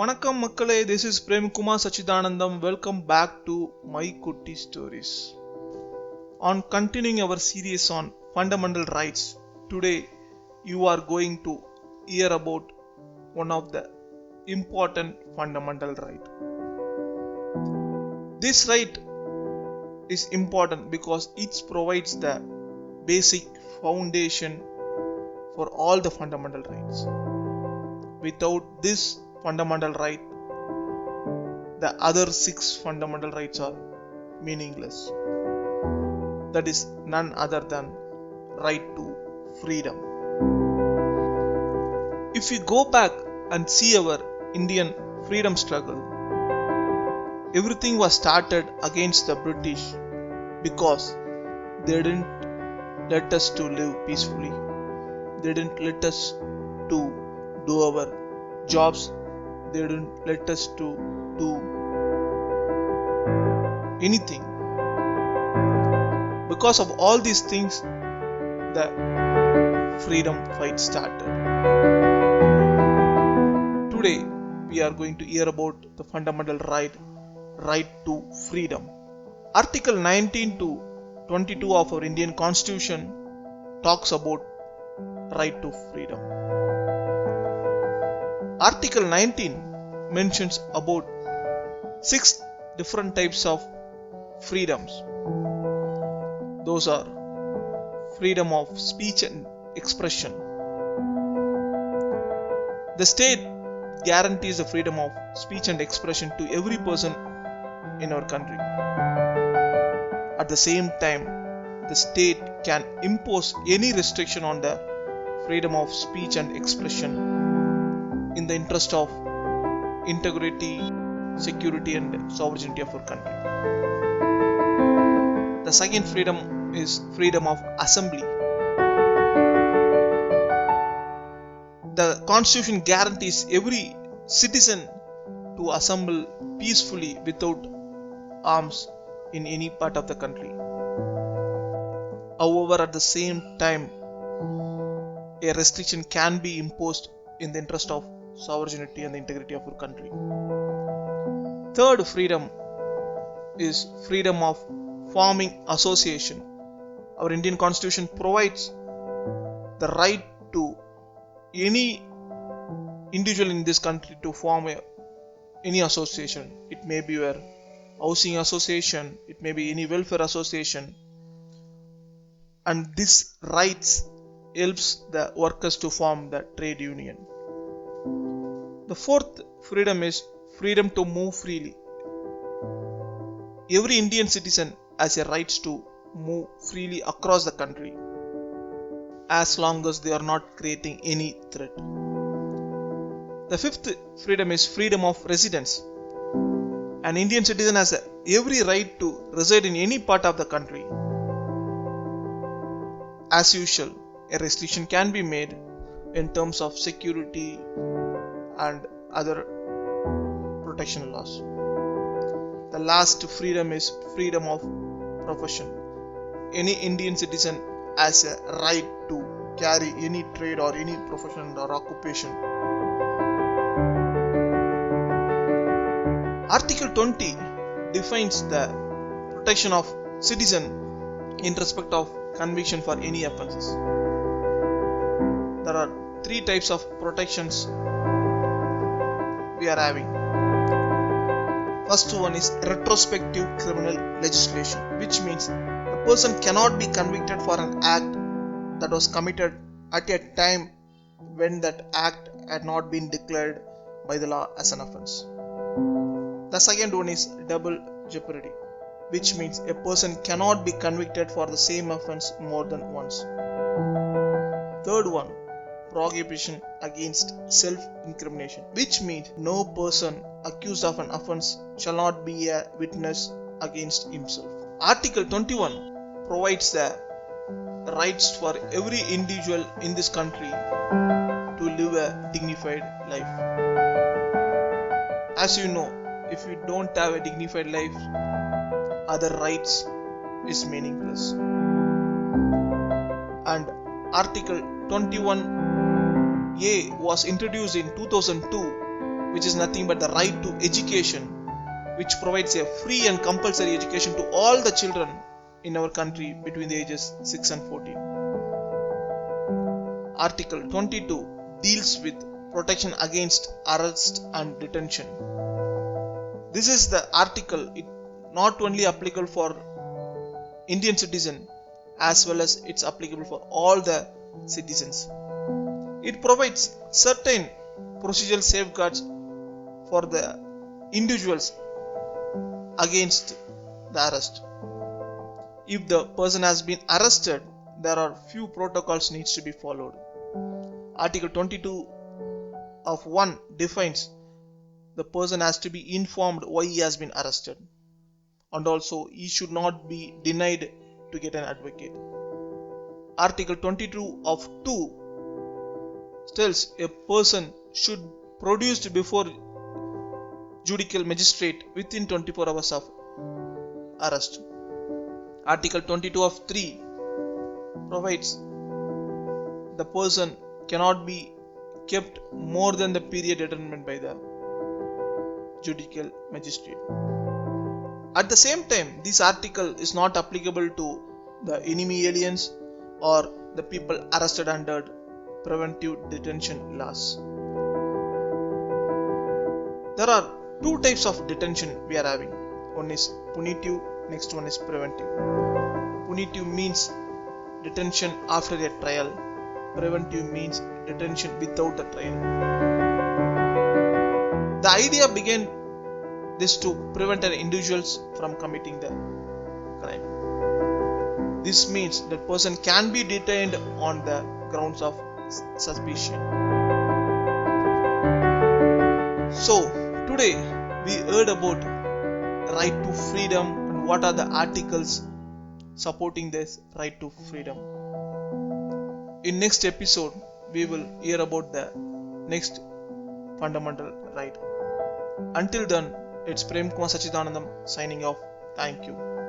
Vanakkam Makkale, this is Prem Kumar Sachidanandam. Welcome back to my Kutty stories. On continuing our series on fundamental rights, today you are going to hear about one of the important fundamental right. This right is important because it provides the basic foundation for all the fundamental rights. Without this fundamental right, the other 6 fundamental rights are meaningless. That is none other than right to freedom. If we go back and see our Indian freedom struggle, everything was started against the British because they didn't let us to live peacefully. They didn't let us to do our jobs. They didn't let us to do anything. Because of all these things, the freedom fight started. Today we are going to hear about the fundamental right to freedom. Article 19 to 22 of our Indian Constitution talks about right to freedom. Article 19 mentions about 6 different types of freedoms. Those are freedom of speech and expression. The state guarantees the freedom of speech and expression to every person in our country. At the same time, the state can impose any restriction on the freedom of speech and expression in the interest of integrity, security and sovereignty of our country. The second freedom is freedom of assembly. The Constitution guarantees every citizen to assemble peacefully without arms in any part of the country. However, at the same time, a restriction can be imposed in the interest of sovereignty and the integrity of our country. Third freedom is freedom of forming association. Our Indian Constitution provides the right to any individual in this country to form any association. It may be your housing association, it may be any welfare association, and this rights helps the workers to form the trade union. The fourth freedom is freedom to move freely. Every Indian citizen has a right to move freely across the country as long as they are not creating any threat. The fifth freedom is freedom of residence. An Indian citizen has every right to reside in any part of the country. As usual, a restriction can be made in terms of security and other protection laws. The last freedom is freedom of profession. Any Indian citizen has a right to carry any trade or any profession or occupation. Article 20 defines the protection of citizen in respect of conviction for any offences. There are 3 types of protections we are having. First one is retrospective criminal legislation, which means a person cannot be convicted for an act that was committed at a time when that act had not been declared by the law as an offense. The second one is double jeopardy, which means a person cannot be convicted for the same offense more than once. Third one, prohibition against self-incrimination, which means no person accused of an offense shall not be a witness against himself. Article 21 provides the rights for every individual in this country to live a dignified life. As you know, if you don't have a dignified life, other rights is meaningless. And Article 21A was introduced in 2002 which is nothing but the right to education, which provides a free and compulsory education to all the children in our country between the ages 6 and 14. Article 22 deals with protection against arrest and detention. This is the article, it not only applicable for Indian citizen as well as it's applicable for all the citizens. It provides certain procedural safeguards for the individuals against the arrest. If the person has been arrested, there are few protocols needs to be followed. Article 22 of 1 defines the person has to be informed why he has been arrested, and also he should not be denied to get an advocate. Article 22 of 2 tells a person should produce before judicial magistrate within 24 hours of arrest. Article 22 of 3 provides the person cannot be kept more than the period determined by the judicial magistrate. At the same time, this article is not applicable to the enemy aliens or the people arrested under preventive detention laws. There are two types of detention we are having. One is punitive, next one is preventive. Punitive means detention after a trial. Preventive means detention without the trial. The idea began this to prevent an individuals from committing the crime. This means that person can be detained on the grounds of suspicion. So today we heard about right to freedom and what are the articles supporting this right to freedom. In next episode we will hear about the next fundamental right. Until then, it's Prem Kumar Sachidanandam signing off. Thank you.